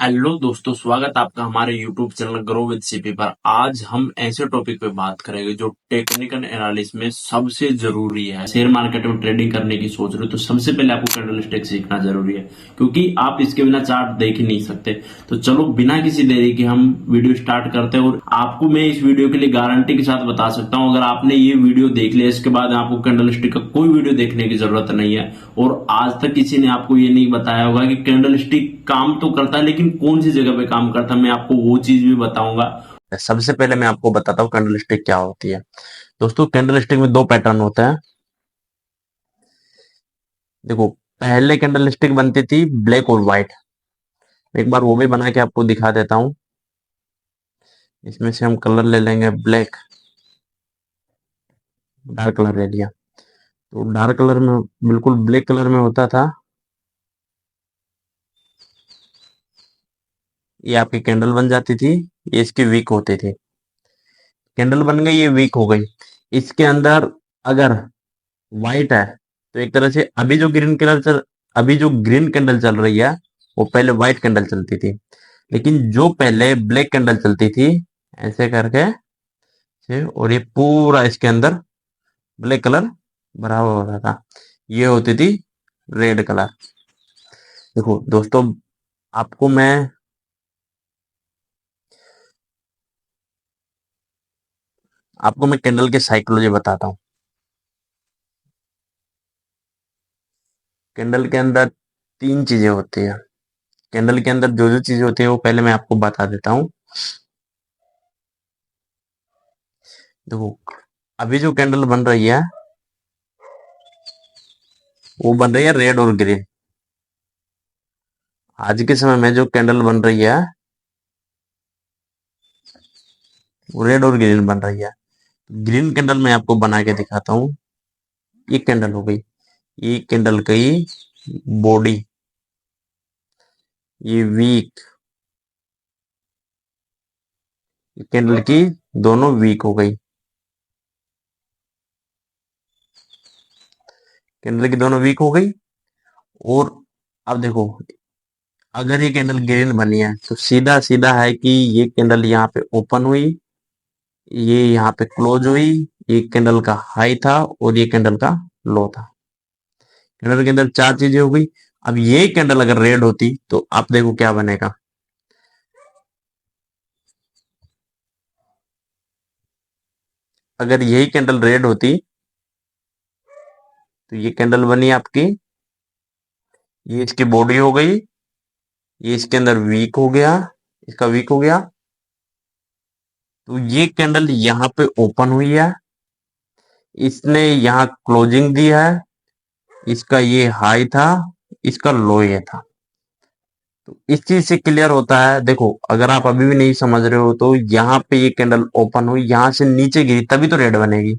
Hello दोस्तों, स्वागत आपका हमारे YouTube channel grow with CP पर। आज हम ऐसे टॉपिक पे बात करेंगे जो टेक्निकल एनालिसिस में सबसे जरूरी है। शेयर मार्केट में ट्रेडिंग करने की सोच रहे हो तो सबसे पहले आपको कैंडलस्टिक सीखना जरूरी है, क्योंकि आप इसके बिना चार्ट देख ही नहीं सकते। तो चलो बिना किसी देरी के हम वीडियो स्टार्ट करते हैं। और आपको मैं इस वीडियो के लिए गारंटी के साथ बता सकता हूँ, अगर आपने ये वीडियो देख लिया इसके बाद आपको कैंडलस्टिक का कोई वीडियो देखने की जरूरत नहीं है। और आज तक किसी ने आपको ये नहीं बताया होगा कि कैंडलस्टिक काम तो करता है लेकिन कौन सी जगह पे काम करता है, मैं आपको वो चीज भी बताऊंगा। सबसे पहले मैं आपको बताता हूँ कैंडलस्टिक क्या होती है। दोस्तों, कैंडलस्टिक में दो पैटर्न होते हैं। देखो, पहले कैंडलस्टिक बनती थी ब्लैक और व्हाइट। एक बार वो भी बना के आपको दिखा देता हूँ। इसमें से हम कलर ले लेंगे ब्लैक, डार्क कलर ले लिया। तो डार्क कलर में बिल्कुल ब्लैक कलर में होता था, ये आपकी कैंडल बन जाती थी, ये इसकी वीक होती थी। कैंडल बन गई, ये वीक हो गई। इसके अंदर अगर व्हाइट है तो एक तरह से अभी जो ग्रीन कैंडल चल रही है वो पहले व्हाइट कैंडल चलती थी। लेकिन जो पहले ब्लैक कैंडल चलती थी ऐसे करके और ये पूरा इसके अंदर ब्लैक कलर भरा हुआ होता था, ये होती थी रेड कलर। देखो दोस्तों, आपको मैं आपको मैं कैंडल के साइकोलॉजी बताता हूँ। कैंडल के अंदर तीन चीजें होती है। कैंडल के अंदर जो जो चीजें होती है वो पहले मैं आपको बता देता हूँ। देखो, अभी जो कैंडल बन रही है वो बन रही है रेड और ग्रीन। आज के समय में जो कैंडल बन रही है वो रेड और ग्रीन बन रही है। ग्रीन कैंडल मैं आपको बना के दिखाता हूँ। ये कैंडल हो गई, ये कैंडल की बॉडी, ये वीक, कैंडल की दोनों वीक हो गई। कैंडल की दोनों वीक हो गई। और अब देखो, अगर ये कैंडल ग्रीन बनी है तो सीधा सीधा है कि ये कैंडल यहाँ पे ओपन हुई, ये यहाँ पे क्लोज हुई। ये कैंडल का हाई था और ये कैंडल का लो था। कैंडल के अंदर चार चीजें हो गई। अब ये कैंडल अगर रेड होती तो आप देखो क्या बनेगा। अगर यही कैंडल रेड होती तो ये कैंडल बनी आपकी, ये इसकी बॉडी हो गई, ये इसके अंदर वीक हो गया, इसका वीक हो गया। तो ये कैंडल यहाँ पे ओपन हुई है, इसने यहाँ क्लोजिंग दी है, इसका ये हाई था, इसका लो ये था। तो इस चीज से क्लियर होता है। देखो, अगर आप अभी भी नहीं समझ रहे हो तो यहाँ पे ये कैंडल ओपन हुई, यहाँ से नीचे गिरी तभी तो रेड बनेगी।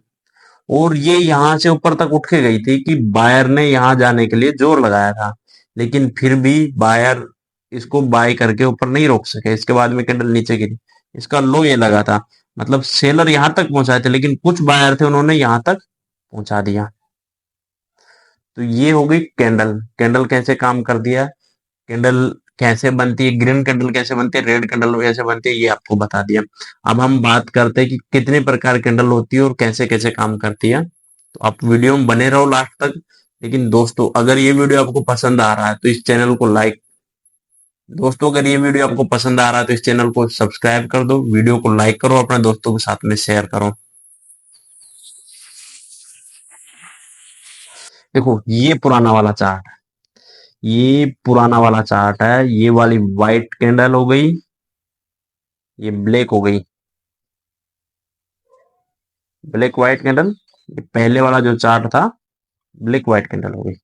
और ये यहाँ से ऊपर तक उठ के गई थी कि बायर ने यहाँ जाने के लिए जोर लगाया था, लेकिन फिर भी बायर इसको बाय करके ऊपर नहीं रोक सके। इसके बाद में कैंडल नीचे गिरी, इसका लो ये लगा था। मतलब सेलर यहाँ तक पहुंचाए थे लेकिन कुछ बायर थे उन्होंने यहाँ तक पहुंचा दिया। तो ये हो गई कैंडल। कैंडल कैसे काम कर दिया, कैंडल कैसे बनती है, ग्रीन कैंडल कैसे बनती है, रेड कैंडल कैसे बनती है, ये आपको बता दिया। अब हम बात करते हैं कि कितने प्रकार कैंडल होती है और कैसे कैसे काम करती है। तो आप वीडियो में बने रहो लास्ट तक। लेकिन दोस्तों, अगर ये वीडियो आपको पसंद आ रहा है तो इस चैनल को लाइक दोस्तों अगर ये वीडियो आपको पसंद आ रहा है तो इस चैनल को सब्सक्राइब कर दो, वीडियो को लाइक करो, अपने दोस्तों के साथ में शेयर करो। देखो, ये पुराना वाला चार्ट है, ये पुराना वाला चार्ट है। ये वाली व्हाइट कैंडल हो गई, ये ब्लैक हो गई, ब्लैक व्हाइट कैंडल। ये पहले वाला जो चार्ट था ब्लैक व्हाइट कैंडल हो गई।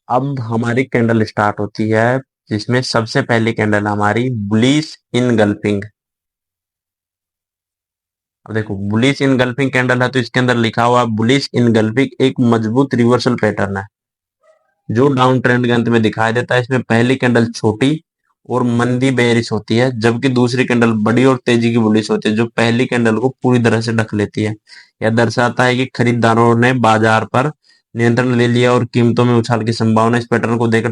अब हमारी कैंडल स्टार्ट होती है, जिसमें सबसे पहली कैंडल हमारी बुलिश इनगल्फिंग। अब देखो, बुलिश इनगल्फिंग कैंडल है तो इसके अंदर लिखा हुआ बुलिश इनगल्फिंग एक मजबूत रिवर्सल पैटर्न है जो डाउन ट्रेंड के अंत में दिखाई देता है। इसमें पहली कैंडल छोटी और मंदी बेयरिश होती है, जबकि दूसरी कैंडल बड़ी और तेजी की बुलिश होती है जो पहली कैंडल को पूरी तरह से ढक लेती है। यह दर्शाता है कि खरीदारों ने बाजार पर नियंत्रण ले लिया और कीमतों में उछाल की संभावना। इस पैटर्न को देखकर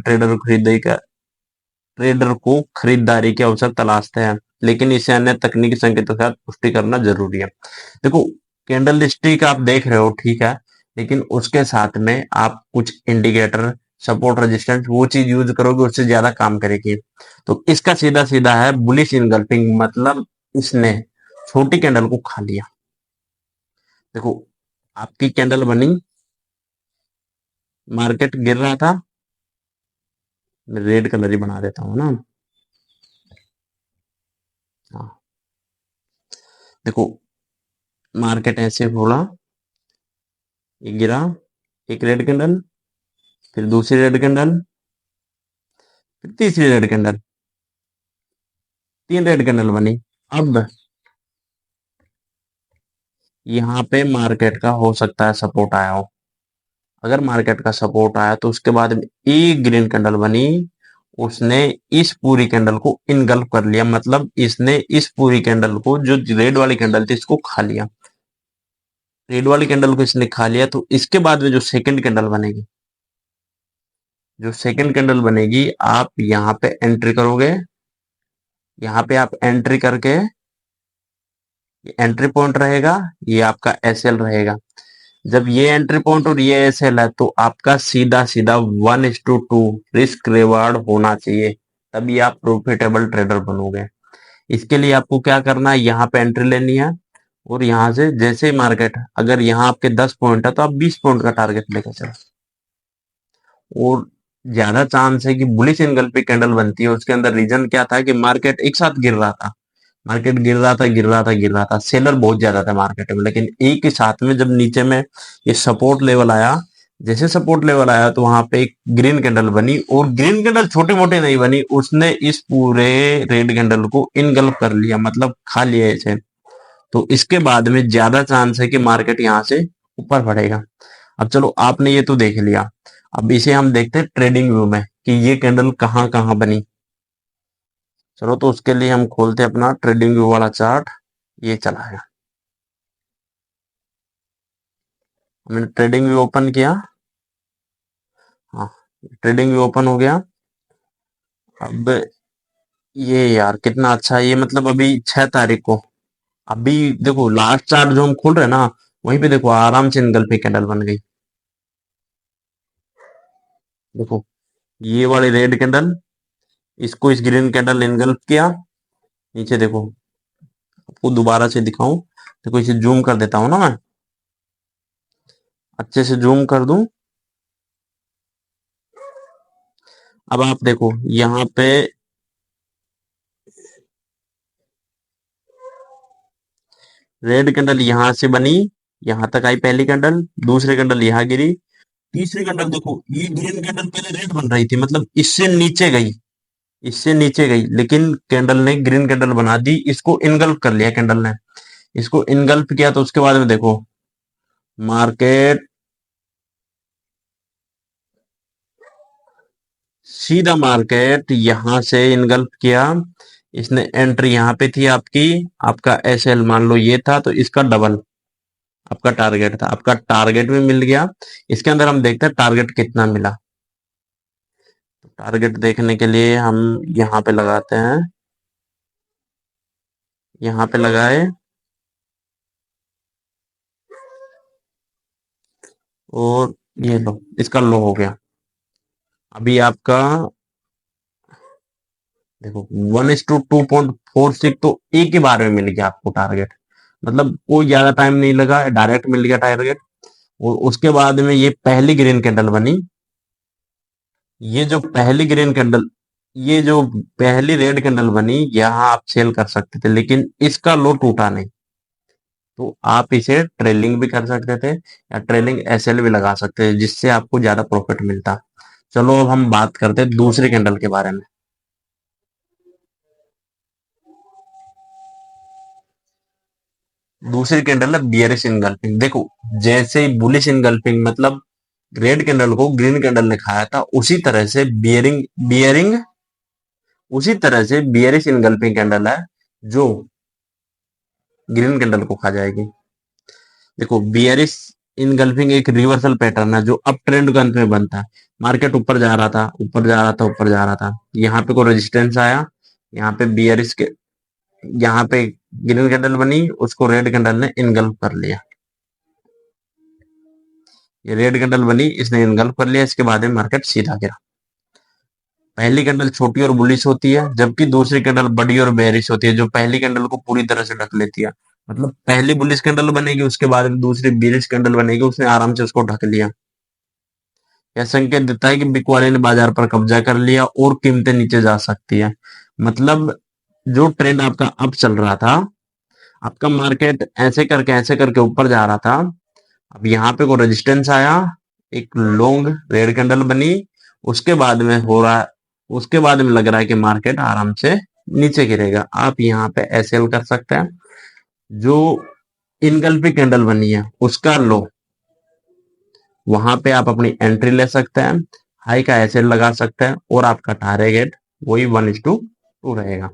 ट्रेडर को खरीदारी के अवसर तलाशते हैं, लेकिन इसे अन्य तकनीकी संकेतों के साथ पुष्टि करना जरूरी है। देखो, कैंडल स्टिक आप देख रहे हो, ठीक है, लेकिन उसके साथ में आप कुछ इंडिकेटर, सपोर्ट, रेजिस्टेंस, वो चीज यूज करोगे, उससे ज्यादा काम करेगी। तो इसका सीधा सीधा है बुलिश इनगल्फिंग, मतलब इसने छोटी कैंडल को खा लिया। देखो, आपकी कैंडल बनी, मार्केट गिर रहा था, मैं रेड कलर ही बना देता हूँ ना। हाँ, देखो, मार्केट ऐसे बोला, ये गिरा, एक रेड कैंडल, फिर दूसरी रेड कैंडल, फिर तीसरी रेड कैंडल, 3 रेड कैंडल बनी। अब यहाँ पे मार्केट का हो सकता है सपोर्ट आया हो। अगर मार्केट का सपोर्ट आया तो उसके बाद में एक ग्रीन कैंडल बनी, उसने इस पूरी कैंडल को इनगल्फ कर लिया, मतलब इसने इस पूरी कैंडल को, जो रेड वाली कैंडल थी, इसको खा लिया। रेड वाली कैंडल को इसने खा लिया, तो इसके बाद में जो सेकंड कैंडल बनेगी, जो सेकंड कैंडल बनेगी, आप यहाँ पे एंट्री करोगे। यहाँ पे आप एंट्री करके, ये एंट्री पॉइंट रहेगा, ये आपका एसएल रहेगा। जब ये एंट्री पॉइंट और ये एसएल है, तो आपका सीधा सीधा 1:2 रिस्क रिवार्ड होना चाहिए, तभी आप प्रॉफिटेबल ट्रेडर बनोगे। इसके लिए आपको क्या करना है, यहाँ पे एंट्री लेनी है, और यहाँ से जैसे ही मार्केट, अगर यहाँ आपके 10 पॉइंट है, तो आप 20 पॉइंट का टारगेट लेकर चलो। और ज्यादा चांस है कि बुलिश एंगल कैंडल बनती है। उसके अंदर रीजन क्या था कि मार्केट एक साथ गिर रहा था, मार्केट गिर रहा था, गिर रहा था, गिर रहा था, सेलर बहुत ज्यादा था मार्केट में, लेकिन एक ही साथ में जब नीचे में ये सपोर्ट लेवल आया, जैसे सपोर्ट लेवल आया, तो वहां पे एक ग्रीन कैंडल बनी, और ग्रीन कैंडल छोटे मोटे नहीं बनी, उसने इस पूरे रेड कैंडल को इनगल्फ कर लिया, मतलब खा लिया इसे। तो इसके बाद में ज्यादा चांस है कि मार्केट यहाँ से ऊपर बढ़ेगा। अब चलो, आपने ये तो देख लिया, अब इसे हम देखते हैं ट्रेडिंग व्यू में कि ये कैंडल कहाँ कहाँ बनी। चलो, तो उसके लिए हम खोलते हैं अपना ट्रेडिंग व्यू वाला चार्ट। ये चला है, हमने ट्रेडिंग व्यू ओपन किया। हाँ, ट्रेडिंग व्यू ओपन हो गया। अब ये यार कितना अच्छा है, ये मतलब अभी 6 तारीख को, अभी देखो लास्ट चार्ट जो हम खोल रहे हैं ना, वहीं पे देखो आराम से इनगल्फी कैंडल बन गई। देखो, ये वाली रेड कैंडल, इसको इस ग्रीन कैंडल ने इनगल्फ किया। नीचे देखो, आपको दोबारा से दिखाऊं, देखो इसे जूम कर देता हूं ना मैं, अच्छे से जूम कर दूं। अब आप देखो, यहाँ पे रेड कैंडल यहां से बनी, यहां तक आई पहली कैंडल, दूसरी कैंडल यहां गिरी, तीसरी कैंडल देखो, ये ग्रीन कैंडल पहले रेड बन रही थी, मतलब इससे नीचे गई, इससे नीचे गई, लेकिन कैंडल ने ग्रीन कैंडल बना दी, इसको इनगल्फ कर लिया कैंडल ने, इसको इनगल्फ किया। तो उसके बाद में देखो, मार्केट सीधा मार्केट यहां से इनगल्फ किया, इसने एंट्री यहाँ पे थी आपकी, आपका एसएल मान लो ये था, तो इसका डबल आपका टारगेट था, आपका टारगेट भी मिल गया। इसके अंदर हम देखते हैं टारगेट कितना मिला। तो टारगेट देखने के लिए हम यहाँ पे लगाते हैं, यहाँ पे लगाए, और ये लो, इसका लो हो गया। अभी आपका देखो 1:2.46, तो एक ही बार में मिल गया आपको टारगेट, मतलब कोई ज्यादा टाइम नहीं लगा, डायरेक्ट मिल गया टारगेट। और उसके बाद में ये पहली ग्रीन कैंडल बनी, ये जो पहली ग्रीन कैंडल, ये जो पहली रेड कैंडल बनी, यहाँ आप सेल कर सकते थे, लेकिन इसका लो टूटा नहीं, तो आप इसे ट्रेलिंग भी कर सकते थे, या ट्रेलिंग एसएल भी लगा सकते थे, जिससे आपको ज्यादा प्रॉफिट मिलता। चलो, अब हम बात करते हैं दूसरी कैंडल के बारे में। दूसरी कैंडल है बियरिश इनगल्फिंग। देखो, जैसे ही बुलिश इनगल्फिंग, मतलब रेड कैंडल को ग्रीन कैंडल ने खाया था, उसी तरह से बियरिंग उसी तरह से बियरिश इनगल्फिंग कैंडल है, जो ग्रीन कैंडल को खा जाएगी। देखो, बियरिश इनगल्फिंग एक रिवर्सल पैटर्न है जो अप ट्रेंड के अंत में बनता है। मार्केट ऊपर जा रहा था, ऊपर जा रहा था, ऊपर जा रहा था, यहाँ पे कोई रेजिस्टेंस आया, यहाँ पे बियरिश के, यहाँ पे ग्रीन कैंडल बनी, उसको रेड कैंडल ने इनगल्फ कर लिया। ये रेड कैंडल बनी, इसने इनगल्फ कर लिया, इसके बाद में मार्केट सीधा गिरा। पहली कैंडल छोटी और बुलिश होती है, जबकि दूसरी कैंडल बड़ी और बेरिश होती है, जो पहली कैंडल को पूरी तरह से ढक लेती है। मतलब पहली बुलिश कैंडल बनेगी, उसके बाद में दूसरी बेरिश कैंडल बनेगी, उसने आराम से उसको ढक लिया। यह संकेत देता है कि बिकवाली ने बाजार पर कब्जा कर लिया और कीमतें नीचे जा सकती है। मतलब जो ट्रेंड आपका अप चल रहा था, आपका मार्केट ऐसे करके ऊपर जा रहा था, अब यहाँ पे कोई रेजिस्टेंस आया, एक लॉन्ग रेड कैंडल बनी, उसके बाद में हो रहा, उसके बाद में लग रहा है कि मार्केट आराम से नीचे गिरेगा। आप यहाँ पे एसएल कर सकते हैं। जो इनगल्फिंग कैंडल बनी है उसका लो, वहां पे आप अपनी एंट्री ले सकते हैं, हाई का एसएल लगा सकते हैं, और आपका टारगेट वही 1:2 रहेगा।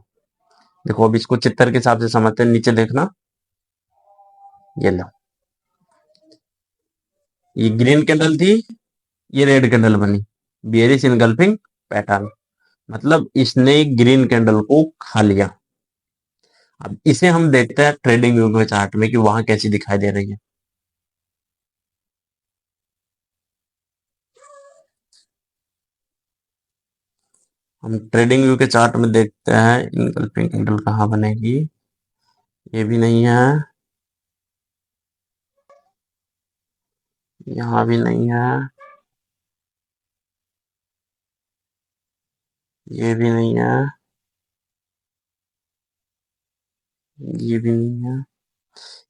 देखो अब इसको चित्र के हिसाब से समझते हैं, नीचे देखना, ये लो, ये ग्रीन कैंडल थी, ये रेड कैंडल बनी, बियरिश इनगल्फिंग पैटर्न। मतलब इसने ग्रीन कैंडल को खा लिया। अब इसे हम देखते हैं ट्रेडिंग व्यू के चार्ट में कि वहां कैसी दिखाई दे रही है। हम ट्रेडिंग व्यू के चार्ट में देखते हैं इनगल्फिंग कैंडल कहाँ बनेगी। ये भी नहीं है, यहाँ भी नहीं है, ये भी नहीं है, ये भी नहीं है।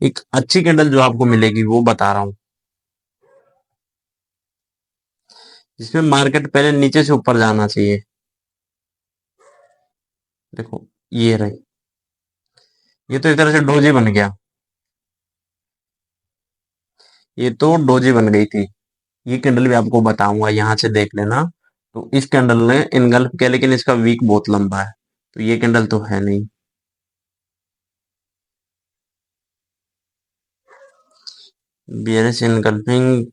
एक अच्छी कैंडल जो आपको मिलेगी वो बता रहा हूं, जिसमें मार्केट पहले नीचे से ऊपर जाना चाहिए। देखो ये रही, ये तो एक तरह से डोजी बन गया, ये तो डोजी बन गई थी। ये कैंडल भी आपको बताऊंगा, यहां से देख लेना। तो इस कैंडल ने इनगल्फ किया, लेकिन इसका वीक बहुत लंबा है, तो ये कैंडल तो है नहीं। बियरिश इनगल्फिंग,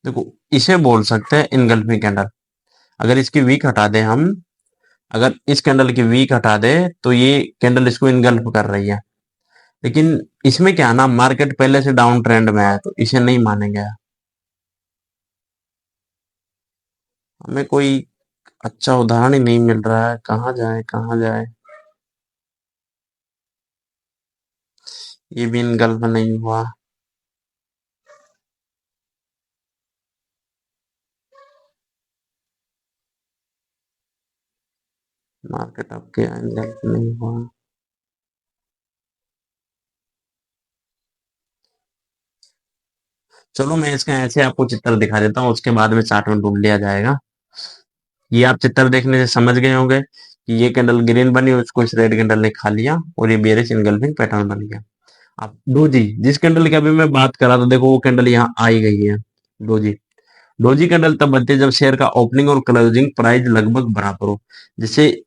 देखो इसे बोल सकते हैं इनगल्फिंग कैंडल। अगर इसकी वीक हटा दें हम, अगर इस कैंडल की वीक हटा दे तो ये कैंडल इसको इनगल्फ कर रही है। लेकिन इसमें क्या है ना, मार्केट पहले से डाउन ट्रेंड में है, तो इसे नहीं मानेंगे। हमें कोई अच्छा उदाहरण ही नहीं मिल रहा है, कहाँ जाए कहाँ जाए। ये भी इनगल्फ नहीं हुआ। मार्केट आपके इनगल्फ नहीं हुआ। चलो मैं इसका ऐसे आपको चित्र दिखा देता हूँ, उसके बाद में चार्ट में ढूंढ लिया जाएगा। ये आप चित्र देखने से समझ गए होंगे कि ये कैंडल ग्रीन बनी, उसको इस रेड कैंडल ने खा लिया, और ये बेरिश इनगल्फिंग पैटर्न बन गया। अब डोजी, जिस कैंडल की अभी मैं बात कर रहा था, देखो वो कैंडल यहाँ आई गई है, डोजी। डोजी कैंडल तब बनती है जब शेयर का ओपनिंग और क्लोजिंग प्राइस लगभग बराबर हो। जैसे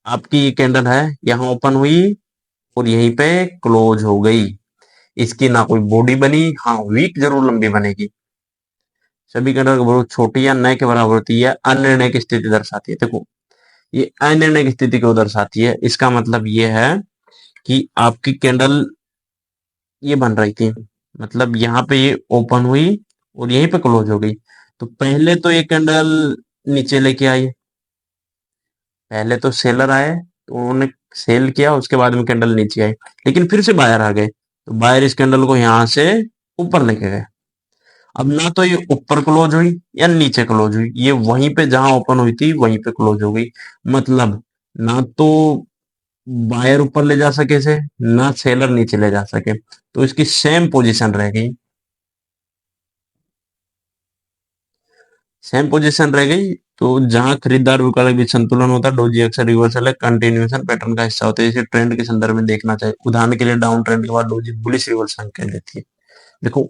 आपकी ये कैंडल है, यहाँ ओपन हुई और यहीं पे क्लोज हो गई। इसकी ना कोई बॉडी बनी, हाँ वीक जरूर लंबी बनेगी। सभी कैंडल की बहुत छोटी या नए के बराबर होती है, अनिर्णय की स्थिति दर्शाती है। देखो ये अनिर्णय की स्थिति को दर्शाती है। इसका मतलब ये है कि आपकी कैंडल ये बन रही थी, मतलब यहाँ पे ये ओपन हुई और यहीं पे क्लोज हो गई। तो पहले तो ये कैंडल नीचे लेके आई, पहले तो सेलर आए तो उन्होंने सेल किया, उसके बाद में कैंडल नीचे आई, लेकिन फिर से बायर आ गए, तो बायर इस कैंडल को यहाँ से ऊपर लेके गए। अब ना तो ये ऊपर क्लोज हुई या नीचे क्लोज हुई, ये वहीं पे जहां ओपन हुई थी वहीं पे क्लोज हो गई। मतलब ना तो बायर ऊपर ले जा सके से, ना सेलर नीचे ले जा सके, तो इसकी सेम पोजीशन रह गई, सेम पोजीशन रह गई। तो जहां खरीदार विकल्प के बीच संतुलन होता है, डोजी अक्सर रिवर्सल है कंटिन्यूएशन पैटर्न का हिस्सा होता है। इसे ट्रेंड के संदर्भ में देखना चाहिए। उदाहरण के लिए डाउन ट्रेंड के बाद डोजी बुलिश रिवर्स संकेत देती है। देखो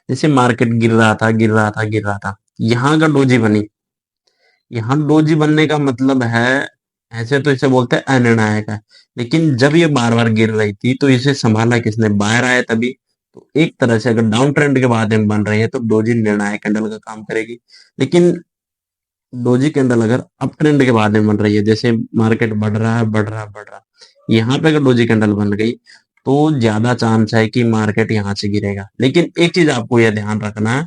जैसे मार्केट गिर रहा था, गिर रहा था, गिर रहा था, यहाँ अगर डोजी बनी, यहाँ डोजी बनने का मतलब है, ऐसे तो इसे बोलते हैं अनिर्णायक है, लेकिन जब ये बार बार गिर रही थी तो इसे संभाला किसने, बायर आया तभी। तो एक तरह से अगर डाउन ट्रेंड के बाद में बन रही है तो डोजी निर्णायक कैंडल का काम करेगी। लेकिन डोजी कैंडल अगर अप ट्रेंड के बाद में बन रही है, जैसे मार्केट बढ़ रहा है बढ़ रहा है बढ़ रहा है, यहाँ पे अगर डोजी कैंडल बन गई तो ज्यादा चांस है कि मार्केट यहाँ से गिरेगा। लेकिन एक चीज आपको यह ध्यान रखना है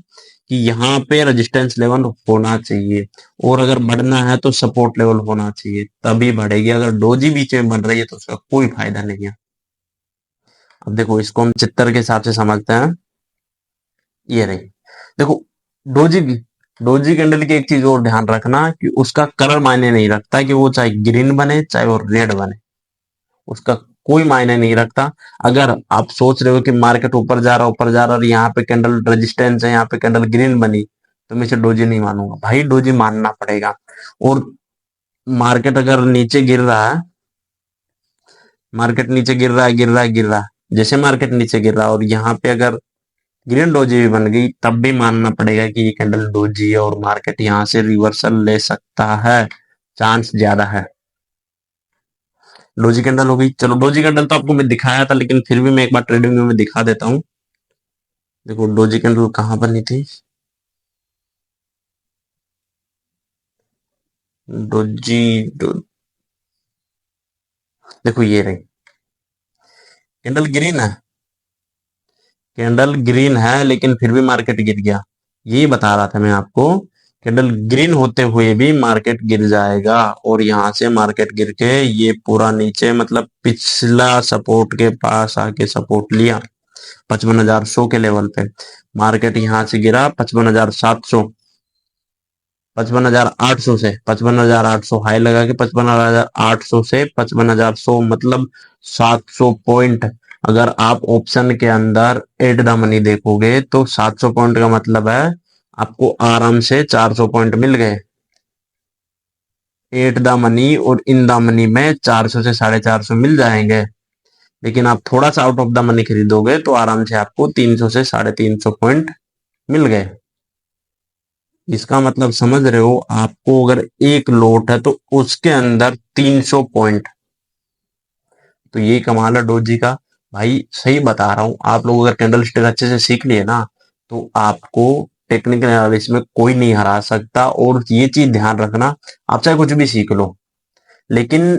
कि यहाँ पे रेजिस्टेंस लेवल होना चाहिए, और अगर बढ़ना है तो सपोर्ट लेवल होना चाहिए, तभी बढ़ेगी। अगर डोजी बीच में बन रही है तो उसका कोई फायदा नहीं है। अब देखो इसको हम चित्र के हिसाब से समझते हैं। ये रही, देखो डोजी डोजी कैंडल की एक चीज और ध्यान रखना कि उसका कलर मायने नहीं रखता, कि वो चाहे ग्रीन बने चाहे वो रेड बने, उसका कोई मायने नहीं रखता। अगर आप सोच रहे हो कि मार्केट ऊपर जा रहा और यहाँ पे कैंडल रेजिस्टेंस है, यहाँ पे कैंडल ग्रीन बनी, तो मैं इसे डोजी नहीं मानूंगा भाई, डोजी मानना पड़ेगा। और मार्केट अगर नीचे गिर रहा है, मार्केट नीचे गिर रहा है गिर रहा है गिर रहा है, जैसे मार्केट नीचे गिर रहा है और यहाँ पे अगर ग्रीन डोजी भी बन गई, तब भी मानना पड़ेगा कि ये कैंडल डोजी है और मार्केट यहाँ से रिवर्सल ले सकता है, चांस ज्यादा है। डोजी कैंडल हो गई। चलो डोजी कैंडल तो आपको मैं दिखाया था, लेकिन फिर भी मैं एक बार ट्रेडिंग में दिखा देता हूँ। देखो डोजी कैंडल कहाँ बनी थी, डोजी डो, देखो ये रही कैंडल ग्रीन है, कैंडल ग्रीन है लेकिन फिर भी मार्केट गिर गया। यही बता रहा था मैं आपको, कैंडल ग्रीन होते हुए भी मार्केट गिर जाएगा, और यहाँ से मार्केट गिर के ये पूरा नीचे मतलब पिछला सपोर्ट के पास आके सपोर्ट लिया 55,100 के लेवल पे। मार्केट यहाँ से गिरा 55,700, 55,800 से 55,800 हाई लगा के 55,800 से 55,100 मतलब 700 पॉइंट। अगर आप ऑप्शन के अंदर एट द मनी देखोगे तो 700 पॉइंट का मतलब है आपको आराम से 400 पॉइंट मिल गए एट द मनी, और इन द मनी में 400 से 450 मिल जाएंगे। लेकिन आप थोड़ा सा आउट ऑफ द मनी खरीदोगे तो आराम से आपको 300 से 350 पॉइंट मिल गए। इसका मतलब समझ रहे हो, आपको अगर एक लोट है तो उसके अंदर 300 पॉइंट, तो ये कमाल है डोजी का। भाई सही बता रहा हूं, आप लोग अगर कैंडल स्टिक अच्छे से सीख लिए ना तो आपको टेक्निकल एनालिसिस में कोई नहीं हरा सकता। और ये चीज ध्यान रखना, आप चाहे कुछ भी सीख लो, लेकिन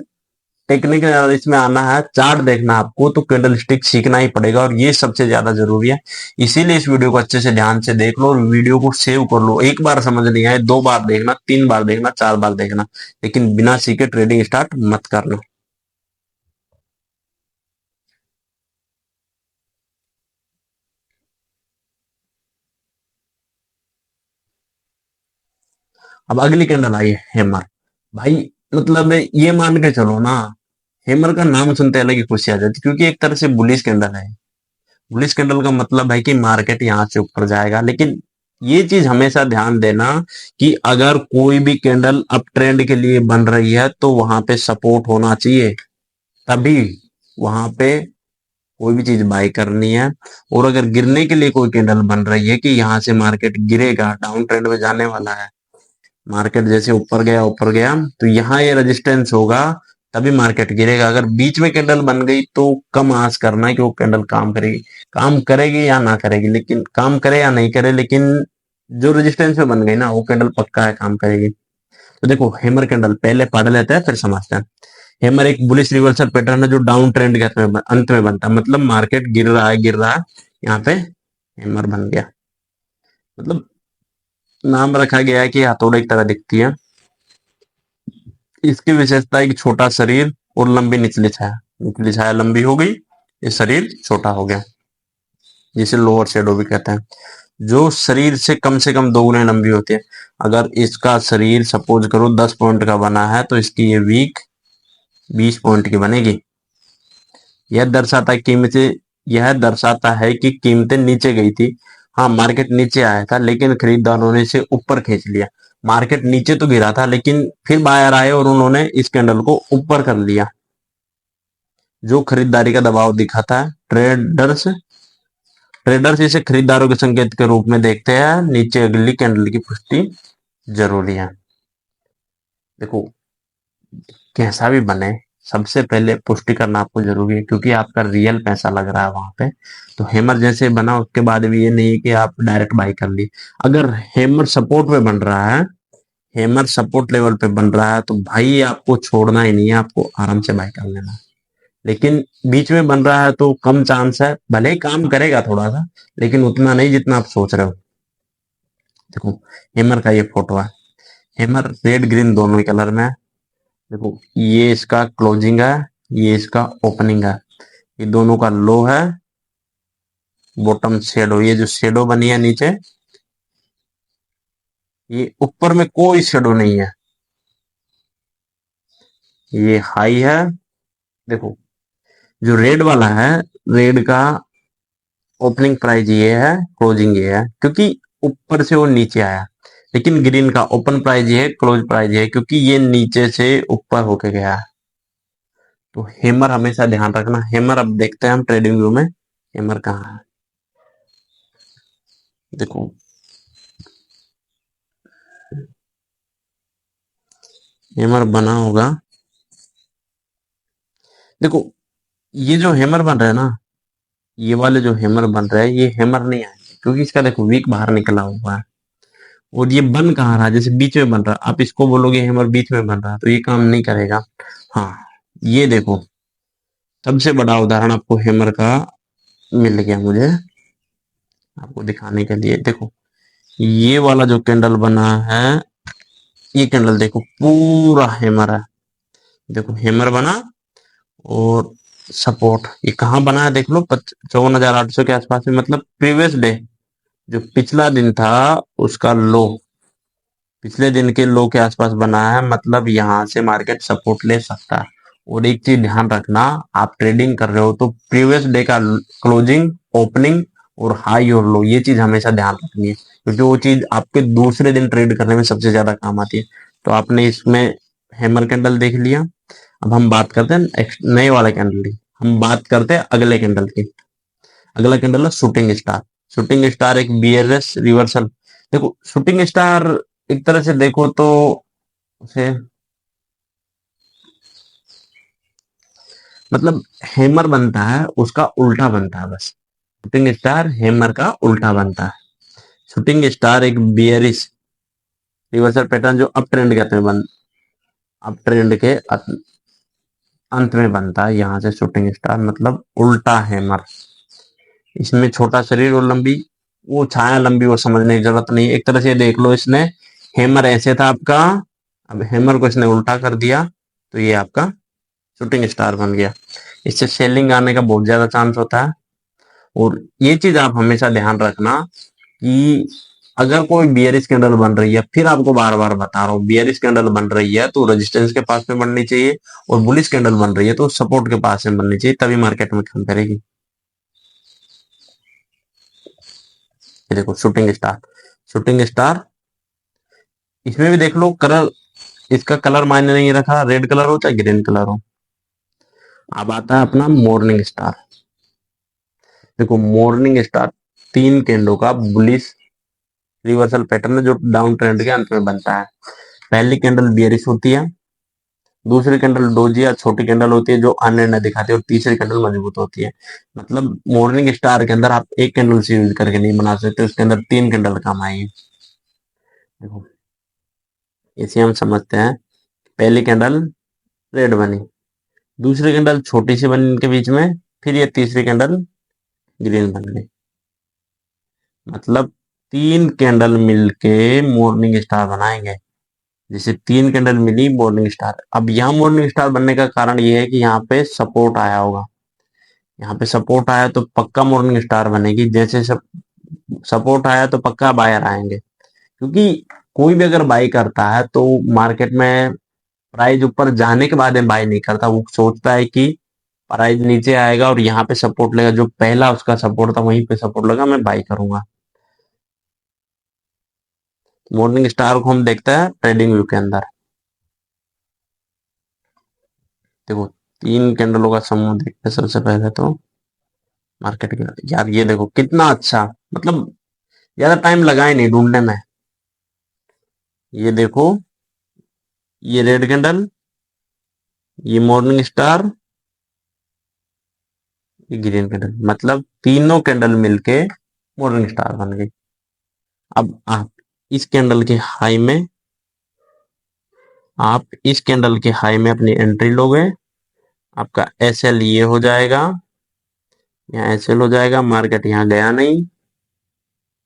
टेक्निकल एनालिसिस में आना है, चार्ट देखना आपको, तो कैंडल स्टिक सीखना ही पड़ेगा, और ये सबसे ज्यादा जरूरी है। इसीलिए इस वीडियो को अच्छे से ध्यान से देख लो, और वीडियो को सेव कर लो। एक बार समझ नहीं आए, 2 बार देखना, 3 बार देखना, 4 बार देखना, लेकिन बिना सीखे ट्रेडिंग स्टार्ट मत करना। अब अगली कैंडल आई है हेमर। भाई मतलब ये मान के चलो ना, हेमर का नाम सुनते अलग ही खुशी आ जाती, क्योंकि एक तरह से बुलिश कैंडल है। बुलिश कैंडल का मतलब है कि मार्केट यहाँ से ऊपर जाएगा। लेकिन ये चीज हमेशा ध्यान देना कि अगर कोई भी कैंडल अप ट्रेंड के लिए बन रही है तो वहां पे सपोर्ट होना चाहिए, तभी वहां पे कोई भी चीज बाय करनी है। और अगर गिरने के लिए कोई कैंडल बन रही है कि यहाँ से मार्केट गिरेगा, डाउन ट्रेंड में जाने वाला है, मार्केट जैसे ऊपर गया तो यहाँ ये रेजिस्टेंस होगा, तभी मार्केट गिरेगा। अगर बीच में कैंडल बन गई तो कम आस करना है कि वो कैंडल काम करेगी, काम करेगी या ना करेगी, लेकिन काम करे या नहीं करे, लेकिन जो रेजिस्टेंस में बन गई ना वो कैंडल पक्का है काम करेगी। तो देखो हेमर कैंडल पहले पढ़ लेते हैं फिर समझते हैं। हेमर एक बुलिश रिवर्सल पैटर्न है जो डाउन ट्रेंड के अंत में बनता है, मतलब मार्केट गिर रहा है, यहाँ पे हेमर बन गया। मतलब नाम रखा गया है कि हथौड़े की तरह दिखती है। इसकी विशेषता है कि छोटा शरीर और लंबी निचली छाया लंबी हो गई, ये शरीर छोटा हो गया, जिसे लोअर शेडो भी कहते हैं। जो शरीर से कम 2 गुने लंबी होती है। अगर इसका शरीर सपोज करो 10 पॉइंट का बना है तो इसकी ये वीक 20 पॉइंट की बनेगी। यह दर्शाता कीमतें यह दर्शाता है कि कीमतें नीचे गई थी। हाँ मार्केट नीचे आया था लेकिन खरीदारों ने इसे ऊपर खींच लिया। मार्केट नीचे तो गिरा था लेकिन फिर बायर आए और उन्होंने इस कैंडल को ऊपर कर लिया, जो खरीदारी का दबाव दिखाता है। ट्रेडर्स इसे खरीदारों के संकेत के रूप में देखते हैं। नीचे अगली कैंडल की पुष्टि जरूरी है। देखो कैसा भी बने, सबसे पहले पुष्टि करना आपको जरूरी है, क्योंकि आपका रियल पैसा लग रहा है वहां पे। तो हैमर जैसे बना उसके बाद भी ये नहीं है कि आप डायरेक्ट बाई कर ली। अगर हैमर सपोर्ट पे बन रहा है, हैमर सपोर्ट लेवल पे बन रहा है, तो भाई आपको छोड़ना ही नहीं है, आपको आराम से बाई कर लेना है। लेकिन बीच में बन रहा है तो कम चांस है, भले ही काम करेगा थोड़ा सा, लेकिन उतना नहीं जितना आप सोच रहे हो। देखो हैमर का ये फोटो है, हैमर रेड ग्रीन दोनों ही कलर में है। देखो ये इसका क्लोजिंग है, ये इसका ओपनिंग है, ये दोनों का लो है, बॉटम शेडो, ये जो शेडो बनी है नीचे, ये ऊपर में कोई शेडो नहीं है, ये हाई है। देखो जो रेड वाला है, रेड का ओपनिंग प्राइस ये है, क्लोजिंग ये है, क्योंकि ऊपर से वो नीचे आया। लेकिन ग्रीन का ओपन प्राइस ये है, क्लोज प्राइस ये है, क्योंकि ये नीचे से ऊपर होके गया है। तो हैमर हमेशा ध्यान रखना। हैमर अब देखते हैं हम ट्रेडिंग व्यू में, हैमर कहाँ है। देखो हैमर बना होगा, देखो ये जो हैमर बन रहा है ना, ये वाले जो हैमर बन रहा है, ये हैमर नहीं आएंगे, क्योंकि इसका देखो वीक बाहर निकला हुआ है। और ये बन कहाँ रहा है, जैसे बीच में बन रहा है, आप इसको बोलोगे हैमर बीच में बन रहा है, तो ये काम नहीं करेगा। हाँ ये देखो सबसे बड़ा उदाहरण आपको हैमर का मिल गया मुझे, आपको दिखाने के लिए। देखो ये वाला जो कैंडल बना है, ये कैंडल देखो पूरा हैमर है। देखो हैमर बना और सपोर्ट, ये कहाँ बना है देख लो, 54,800 के आसपास में, मतलब प्रीवियस डे जो पिछला दिन था उसका लो, पिछले दिन के लो के आसपास बना है, मतलब यहां से मार्केट सपोर्ट ले सकता है। और एक चीज ध्यान रखना, आप ट्रेडिंग कर रहे हो तो प्रीवियस डे का क्लोजिंग, ओपनिंग और हाई और लो, ये चीज हमेशा ध्यान रखनी है, क्योंकि वो चीज आपके दूसरे दिन ट्रेड करने में सबसे ज्यादा काम आती है। तो आपने इसमें हैमर कैंडल देख लिया। अब हम बात करते हैं नए वाले कैंडल की, हम बात करते हैं अगले कैंडल की। अगला कैंडल है शूटिंग स्टार। शूटिंग स्टार एक बीआरएस रिवर्सल। देखो शूटिंग स्टार एक तरह से देखो तो उसे मतलब हैमर बनता है, उसका उल्टा बनता है बस। शूटिंग स्टार हैमर का उल्टा बनता है। शूटिंग स्टार एक बियरिश रिवर्सल पैटर्न जो अप ट्रेंड कहते हैं, अप ट्रेंड के अंत में बनता है, यहां से शूटिंग स्टार मतलब उल्टा हैमर। इसमें छोटा शरीर और लंबी, वो छाया लंबी, वो समझने की जरूरत नहीं। एक तरह से देख लो, इसने हैमर ऐसे था आपका, अब हैमर को इसने उल्टा कर दिया, तो ये आपका शूटिंग स्टार बन गया। इससे सेलिंग आने का बहुत ज्यादा चांस होता है। और ये चीज आप हमेशा ध्यान रखना कि अगर कोई बियरिश कैंडल बन रही है, फिर आपको बार बार बता रहा हूँ, बियरिश कैंडल बन रही है तो रेजिस्टेंस के पास में बननी चाहिए, और बुलिश कैंडल बन रही है तो सपोर्ट के पास में बननी चाहिए, तभी मार्केट में काम करेगी। ये देखो शूटिंग स्टार, शूटिंग स्टार इसमें भी देख लो कलर, इसका कलर मायने नहीं रखा, रेड कलर हो चाहे ग्रीन कलर हो। अब आता है अपना मॉर्निंग स्टार। देखो मॉर्निंग स्टार 3 कैंडल का बुलिश रिवर्सल पैटर्न है, जो डाउन ट्रेंड के अंत में बनता है। पहली कैंडल बियरिश होती है, दूसरी कैंडल डोजी या छोटी कैंडल होती है जो अनिर्णय दिखाती है, और तीसरी कैंडल मजबूत होती है। मतलब मॉर्निंग स्टार के अंदर आप एक कैंडल से यूज करके नहीं बना सकते, उसके अंदर 3 कैंडल काम आएगी। देखो इसे हम समझते हैं, पहली कैंडल रेड बनी, दूसरी कैंडल छोटी सी बनी इनके बीच में, फिर ये तीसरी कैंडल ग्रीन बन गई। मतलब 3 कैंडल मिलके मॉर्निंग स्टार बनाएंगे। जैसे 3 कैंडल मिली मॉर्निंग स्टार। अब यहाँ मॉर्निंग स्टार बनने का कारण ये है कि यहाँ पे सपोर्ट आया होगा, यहाँ पे सपोर्ट आया तो पक्का मॉर्निंग स्टार बनेगी। जैसे सपोर्ट आया तो पक्का बायर आएंगे, क्योंकि कोई भी अगर बाई करता है तो मार्केट में प्राइस ऊपर जाने के बाद में बाई नहीं करता, वो सोचता है कि प्राइस नीचे आएगा और यहाँ पे सपोर्ट लेगा, जो पहला उसका सपोर्ट था वहीं पे सपोर्ट लगा, मैं बाई करूंगा। मॉर्निंग स्टार को हम देखते हैं ट्रेडिंग व्यू के अंदर। देखो 3 कैंडलों का समूह देखते हैं सबसे पहले तो मार्केट के। यार ये देखो कितना अच्छा, मतलब ज्यादा टाइम लगा ही नहीं ढूंढने में। ये देखो ये रेड कैंडल, ये मॉर्निंग स्टार, ये ग्रीन कैंडल, मतलब तीनों कैंडल मिलके मॉर्निंग स्टार बन गई। अब आप इस कैंडल के हाई में, आप इस कैंडल के हाई में अपनी एंट्री लोगे, आपका एस एल ये हो जाएगा, यहाँ एस एल हो जाएगा। मार्केट यहाँ गया नहीं,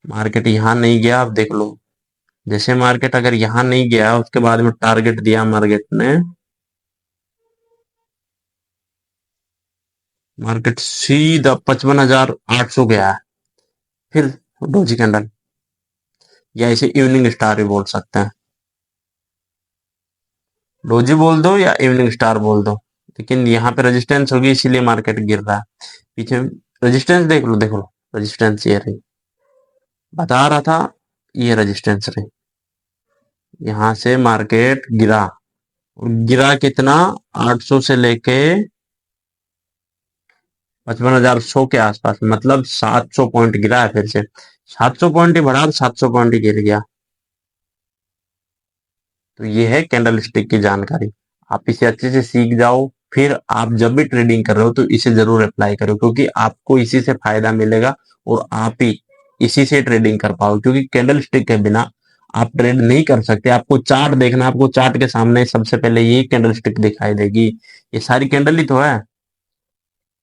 मार्केट यहाँ नहीं गया। आप देख लो, जैसे मार्केट अगर यहाँ नहीं गया, उसके बाद में टारगेट दिया मार्केट ने, मार्केट सीधा 55,800 गया है। फिर डोजी कैंडल, या इसे इवनिंग स्टार भी बोल सकते हैं, डोजी बोल दो या इवनिंग स्टार बोल दो, लेकिन यहाँ पे रेजिस्टेंस होगी इसीलिए मार्केट गिर रहा है। पीछे रेजिस्टेंस देख लो, देख लो रेजिस्टेंस ये रही, बता रहा था ये रेजिस्टेंस रही। यहाँ से मार्केट गिरा, गिरा कितना, 800 से लेके 55,100 के आसपास, मतलब 700 पॉइंट गिरा है। फिर से 700 पॉइंट ही बढ़ा, 700 पॉइंट ही गिर गया। तो ये है कैंडल स्टिक की जानकारी। आप इसे अच्छे से सीख जाओ, फिर आप जब भी ट्रेडिंग कर रहे हो तो इसे जरूर अप्लाई करो, क्योंकि आपको इसी से फायदा मिलेगा और आप ही इसी से ट्रेडिंग कर पाओ। क्योंकि कैंडल स्टिक के बिना आप ट्रेड नहीं कर सकते। आपको चार्ट देखना, आपको चार्ट के सामने सबसे पहले ये कैंडल स्टिक दिखाई देगी। ये सारी कैंडल ही तो है,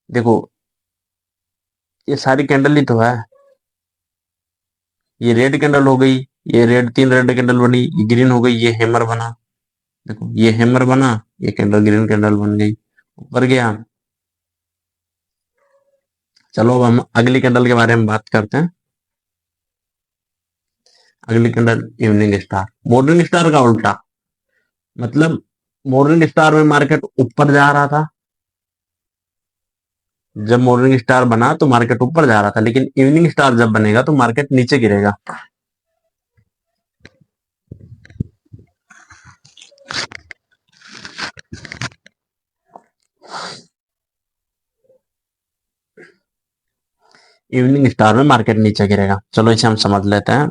देखो ये सारी कैंडल ही तो है। ये रेड कैंडल हो गई, ये रेड, 3 रेड कैंडल बनी, ये ग्रीन हो गई, ये हैमर बना, देखो ये हैमर बना, ये कैंडल ग्रीन कैंडल बन गई, ऊपर गया। चलो अब हम अगली कैंडल के बारे में बात करते हैं। अगली candle evening star, morning star का उल्टा, मतलब मॉर्निंग स्टार में मार्केट ऊपर जा रहा था। जब मॉर्निंग स्टार बना तो मार्केट ऊपर जा रहा था, लेकिन इवनिंग स्टार जब बनेगा तो मार्केट नीचे गिरेगा। इवनिंग स्टार में मार्केट नीचे गिरेगा। चलो इसे हम समझ लेते हैं।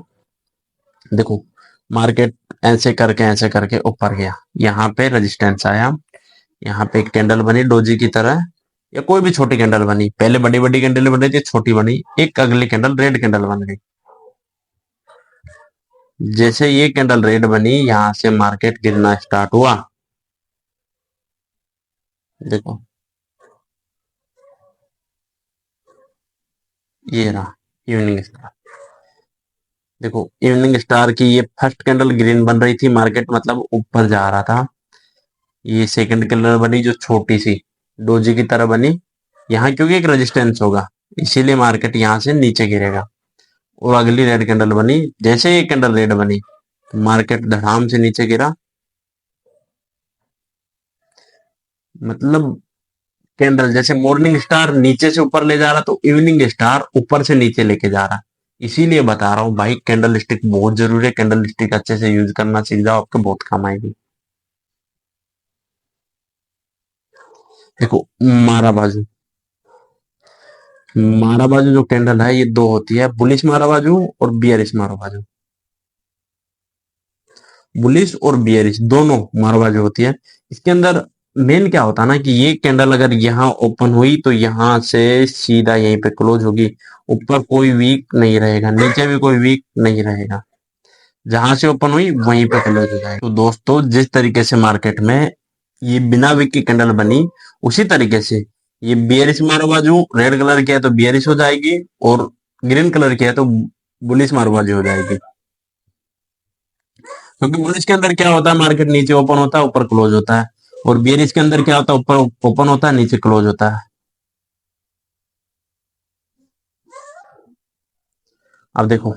देखो मार्केट ऐसे करके ऊपर गया, यहाँ पे रेजिस्टेंस आया, यहाँ पे एक कैंडल बनी डोजी की तरह, या कोई भी छोटी कैंडल बनी। पहले बड़ी बड़ी कैंडल बन रही थी, छोटी बनी, एक अगली कैंडल रेड कैंडल बन गई। जैसे ये कैंडल रेड बनी, यहां से मार्केट गिरना स्टार्ट हुआ। देखो ये रहा इवनिंग स्टार। देखो इवनिंग स्टार की ये फर्स्ट कैंडल ग्रीन बन रही थी, मार्केट मतलब ऊपर जा रहा था। ये सेकंड कैंडल बनी जो छोटी सी डोजी की तरह बनी, यहाँ क्योंकि एक रेजिस्टेंस होगा इसीलिए मार्केट यहाँ से नीचे गिरेगा। और अगली रेड कैंडल बनी, जैसे ये कैंडल रेड बनी तो मार्केट धड़ाम से नीचे गिरा। मतलब कैंडल जैसे मॉर्निंग स्टार नीचे से ऊपर ले जा रहा, तो इवनिंग स्टार ऊपर से नीचे लेके जा रहा। इसीलिए बता रहा हूँ भाई, कैंडल स्टिक बहुत जरूरी है। कैंडल स्टिक अच्छे से यूज करना सीख जाओ, आपके बहुत काम आएगी। देखो मारा बाजू, मारा बाजू जो कैंडल है ये दो होती है, बुलिश मारा बाजू और बियरिश मारा बाजू। बुलिश और बियरिश दोनों मारा बाजू होती है। इसके अंदर मेन क्या होता है ना, कि ये कैंडल अगर यहाँ ओपन हुई तो यहाँ से सीधा यहीं पे क्लोज होगी। ऊपर कोई वीक नहीं रहेगा, नीचे भी कोई वीक नहीं रहेगा, जहां से ओपन हुई वहीं पे क्लोज हो जाएगी। तो दोस्तों जिस तरीके से मार्केट में ये बिना विक की कैंडल बनी, उसी तरीके से ये बियरिश मारो बाजू, रेड कलर की है तो बियरिश हो जाएगी, और ग्रीन कलर की है तो बुलिश मारो बाजू हो जाएगी। क्योंकि बुलिश के अंदर क्या होता है, मार्केट नीचे ओपन होता है ऊपर क्लोज होता है, और बियरिश के अंदर क्या होता है, ऊपर ओपन होता है नीचे क्लोज होता है। अब देखो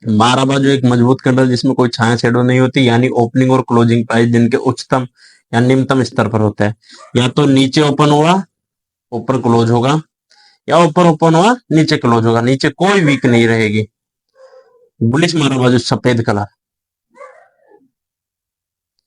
मारा बाजू एक मजबूत कैंडल जिसमें कोई छाया शेडो नहीं होती, यानी ओपनिंग और क्लोजिंग प्राइस जिनके उच्चतम या निम्नतम स्तर पर होता है। या तो नीचे ओपन हुआ ऊपर क्लोज होगा, या ऊपर ओपन हुआ नीचे क्लोज होगा, नीचे कोई वीक नहीं रहेगी। बुलिश मारा बाजू सफेद कलर,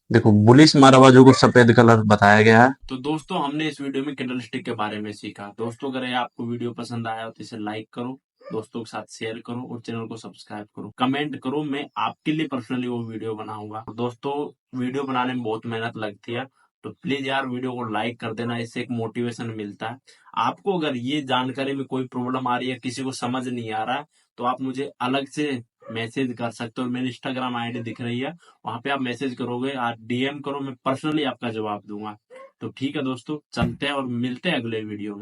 देखो बुलिश मारा बाजू को सफेद कलर बताया गया है। तो दोस्तों हमने इस वीडियो में कैंडल स्टिक के बारे में सीखा। दोस्तों अगर ये आपको वीडियो पसंद आया हो तो इसे लाइक करो, दोस्तों के साथ शेयर करो और चैनल को सब्सक्राइब करो, कमेंट करो, मैं आपके लिए पर्सनली वो वीडियो बनाऊंगा। दोस्तों वीडियो बनाने में बहुत मेहनत लगती है, तो प्लीज यार वीडियो को लाइक कर देना, इससे एक मोटिवेशन मिलता है। आपको अगर ये जानकारी में कोई प्रॉब्लम आ रही है, किसी को समझ नहीं आ रहा है, तो आप मुझे अलग से मैसेज कर सकते हो। मेरी इंस्टाग्राम आईडी दिख रही है, वहां पे आप मैसेज करोगे, आप डीएम करो, मैं पर्सनली आपका जवाब दूंगा। तो ठीक है दोस्तों, चलते हैं और मिलते हैं अगले वीडियो में।